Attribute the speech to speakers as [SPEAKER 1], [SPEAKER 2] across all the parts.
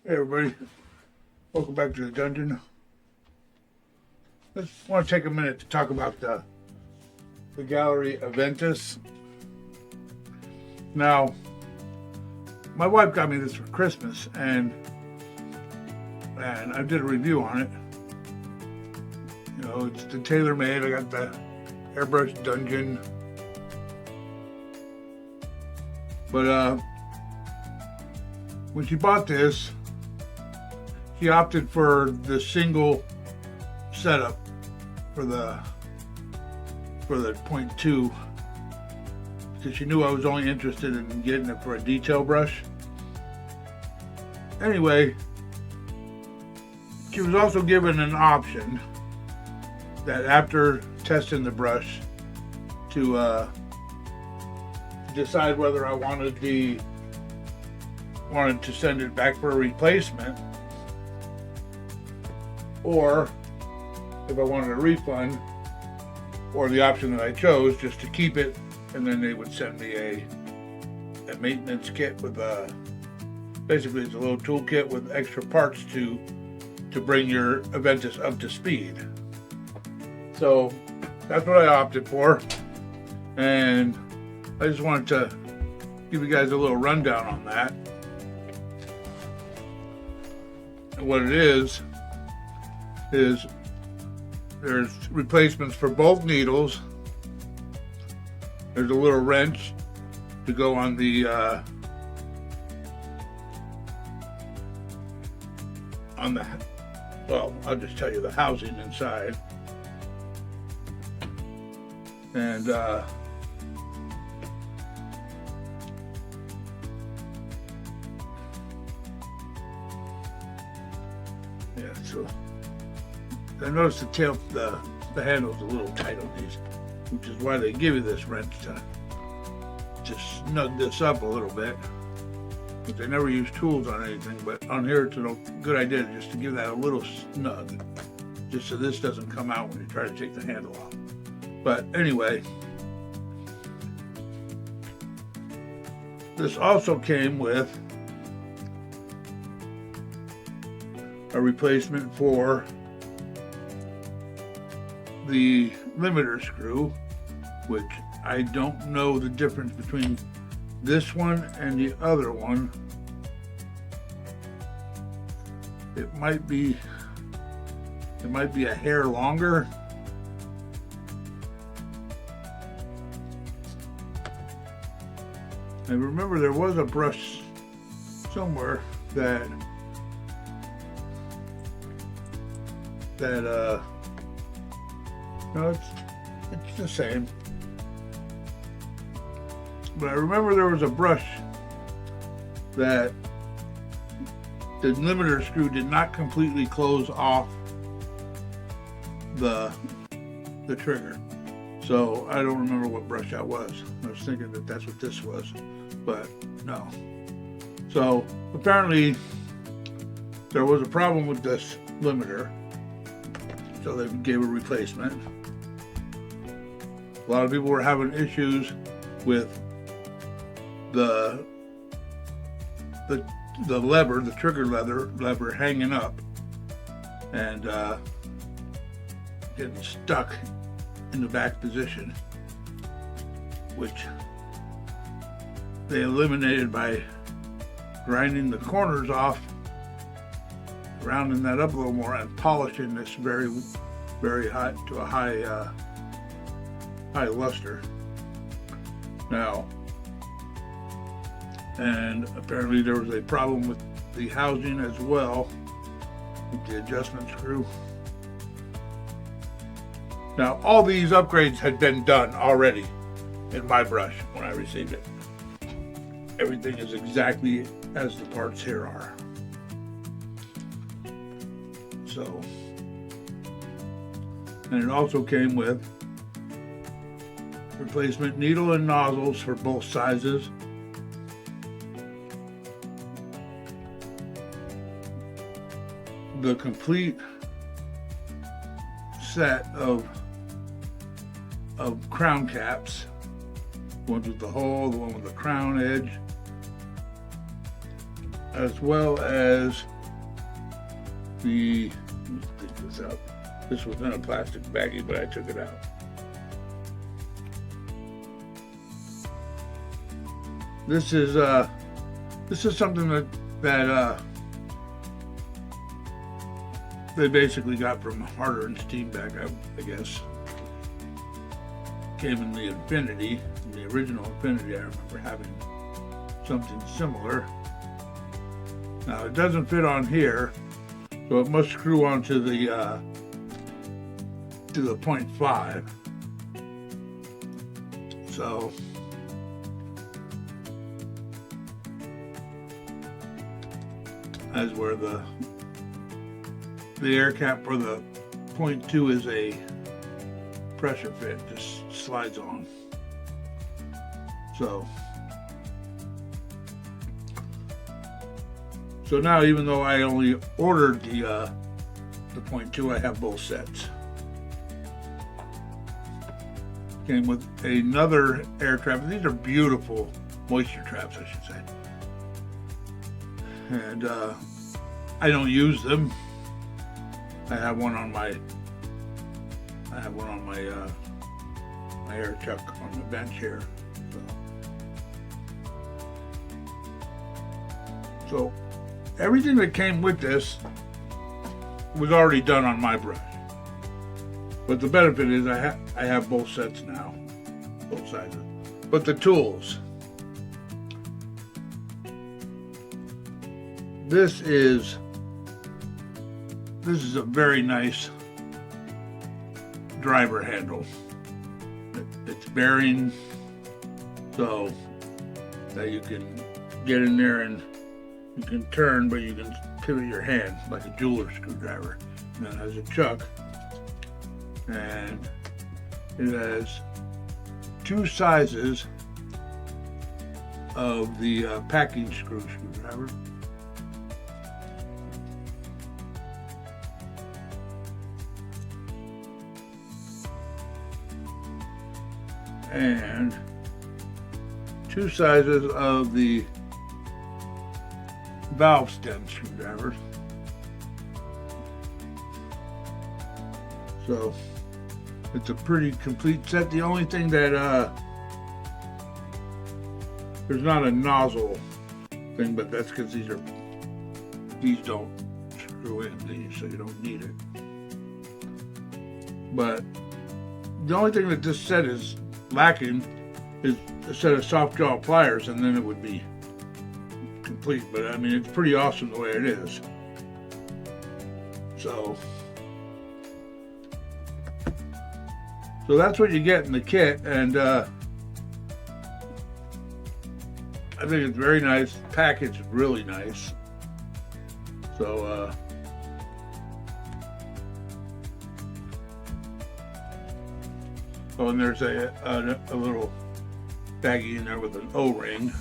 [SPEAKER 1] Hey everybody, welcome back to the dungeon. I want to take a minute to talk about the Gaahleri Aventus. Now, my wife got me this for Christmas, and I did a review on it. You know, it's the tailor-made. I got the airbrush dungeon, but when she bought this, she opted for the single setup for the 0.2 because she knew I was only interested in getting it for a detail brush. Anyway, she was also given an option that after testing the brush to decide whether I wanted to send it back for a replacement, or if I wanted a refund, or the option that I chose, just to keep it, and then they would send me a maintenance kit with basically it's a little toolkit with extra parts to bring your Aventus up to speed. So that's what I opted for, and I just wanted to give you guys a little rundown on that. And what it is there's replacements for both needles. There's a little wrench to go on the well, I'll just tell you the housing inside. And yeah, so I noticed the handle's a little tight on these, which is why they give you this wrench to snug this up a little bit. But they never use tools on anything, but on here it's a good idea just to give that a little snug, just so this doesn't come out when you try to take the handle off. But anyway, this also came with a replacement for the limiter screw, which I don't know the difference between this one and the other one. It might be a hair longer. I remember there was a brush somewhere that no, it's the same. But I remember there was a brush that the limiter screw did not completely close off the trigger. So I don't remember what brush that was. I was thinking that that's what this was, but no. So apparently there was a problem with this limiter, so they gave a replacement. A lot of people were having issues with the lever, the trigger lever hanging up and getting stuck in the back position, which they eliminated by grinding the corners off, rounding that up a little more, and polishing this very, very hot to a high luster. Now, and apparently there was a problem with the housing as well, with the adjustment screw. Now, all these upgrades had been done already in my brush when I received it. Everything is exactly as the parts here are. So, and it also came with replacement needle and nozzles for both sizes. The complete set of crown caps, the ones with the hole, the one with the crown edge, as well as let me take this out. This was in a plastic baggie, but I took it out. This is something that they basically got from Harder and Steenbeck, I guess. Came in the Infinity, the original Infinity. I remember having something similar. Now it doesn't fit on here, so it must screw onto the to the 0.5. So that's where the air cap for the 0.2 is a pressure fit, just slides on. So now, even though I only ordered the 0.2, I have both sets. Came with another air trap. These are beautiful moisture traps, I should say. And I don't use them. I have one on my my air chuck on the bench here. So everything that came with this was already done on my brush. But the benefit is I have both sets now, both sizes. But the tools. This is a very nice driver handle. It's bearing so that you can get in there and you can turn, but you can pivot your hand like a jeweler screwdriver. And it has a chuck, and it has two sizes of the packing screwdriver. And two sizes of the valve stem screwdrivers. So it's a pretty complete set. The only thing that there's not a nozzle thing, but that's because these don't screw in, so you don't need it. But the only thing that this set is lacking is a set of soft jaw pliers, and then it would be complete. But I mean, it's pretty awesome the way it is. So that's what you get in the kit, and I think it's very nice. The package is really nice. So oh, and there's a little baggie in there with an O-ring.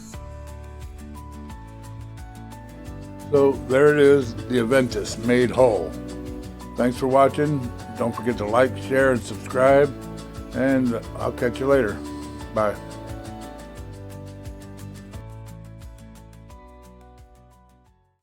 [SPEAKER 1] So there it is, the Aventus made whole. Thanks for watching. Don't forget to like, share, and subscribe. And I'll catch you later. Bye.